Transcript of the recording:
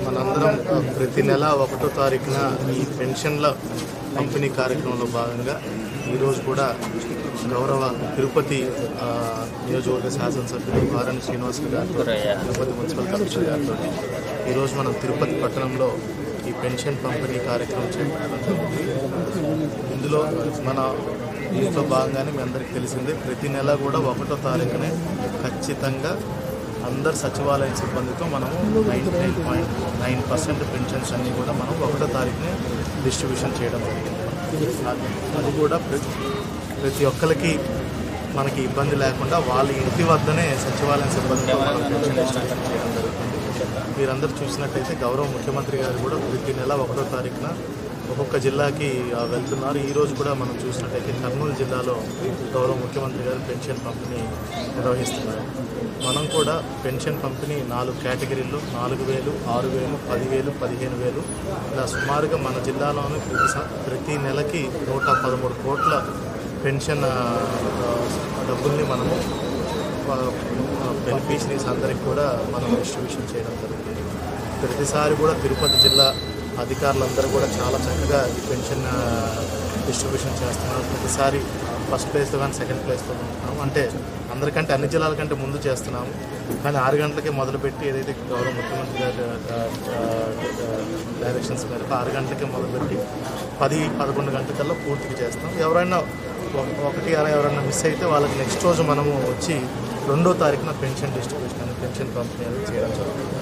మనందరం ప్రతి నెల 1వ తారీఖున ఈ పెన్షన్ల పంపిణీ కార్యక్రమంలో భాగంగా ఈరోజు కూడా గౌరవ తిరుపతి నియోజకవర్గ శాసనసభ్యులు ఆర్ఎన్ శ్రీనివాస్ గారితో, తిరుపతి మున్సిపల్ కమిషనర్ గారితో ఈరోజు మనం తిరుపతి పట్టణంలో ఈ పెన్షన్ పంపిణీ కార్యక్రమం చేపట్టడం. ఇందులో మన దీంట్లో భాగంగానే మీ అందరికీ తెలిసిందే, ప్రతి నెల కూడా 1వ తారీఖునే ఖచ్చితంగా అందరు సచివాలయ సిబ్బందితో మనము 99.9% పెన్షన్స్ అన్నీ కూడా మనం 1వ తారీఖునే డిస్ట్రిబ్యూషన్ చేయడం జరిగింది. అది కూడా ప్రతి ఒక్కరికి మనకి ఇబ్బంది లేకుండా వాళ్ళ ఇంటి వద్దనే సచివాలయ సిబ్బందితో మనం పెన్షన్ డిస్ట్రిబ్యూషన్ చేయడం జరుగుతుంది. మీరందరూ చూసినట్టయితే గౌరవ ముఖ్యమంత్రి గారు కూడా ప్రతి నెల 1వ తారీఖున ఒక్కొక్క జిల్లాకి వెళ్తున్నారు. ఈరోజు కూడా మనం చూసినట్టయితే కర్నూలు జిల్లాలో గౌరవ ముఖ్యమంత్రి గారు పెన్షన్ పంపిణీ నిర్వహిస్తున్నారు. మనం కూడా పెన్షన్ పంపిణీ 4 కేటగిరీల్లో 4,000, 6,000, 10,000, 15,000 ఇలా సుమారుగా మన జిల్లాలోనే ప్రతి నెలకి 113 కోట్ల పెన్షన్ డబ్బుల్ని మనము బెనిఫిషరీస్ అందరికి కూడా మనం డిస్ట్రిబ్యూషన్ చేయడం జరుగుతుంది. ప్రతిసారి కూడా తిరుపతి జిల్లా అధికారులందరూ కూడా చాలా చక్కగా ఈ పెన్షన్ డిస్ట్రిబ్యూషన్ చేస్తున్నారు. ప్రతిసారి ఫస్ట్ ప్లేస్లో కానీ సెకండ్ ప్లేస్లో ఉంటున్నాము. అంటే అందరికంటే అన్ని జిల్లాల కంటే ముందు చేస్తున్నాము. కానీ 6 గంటలకే మొదలుపెట్టి ఏదైతే గౌరవ ముఖ్యమంత్రి గారి డైరెక్షన్స్ మేరకు 6 గంటలకే మొదలుపెట్టి 10-11 గంటలకల్లా పూర్తిగా చేస్తాం. ఎవరైనా ఎవరైనా మిస్ అయితే వాళ్ళకి నెక్స్ట్ రోజు మనము వచ్చి 2వ తారీఖున పెన్షన్ డిస్ట్రిబ్యూషన్ పెన్షన్ పంపిణీ చేయడం జరుగుతుంది.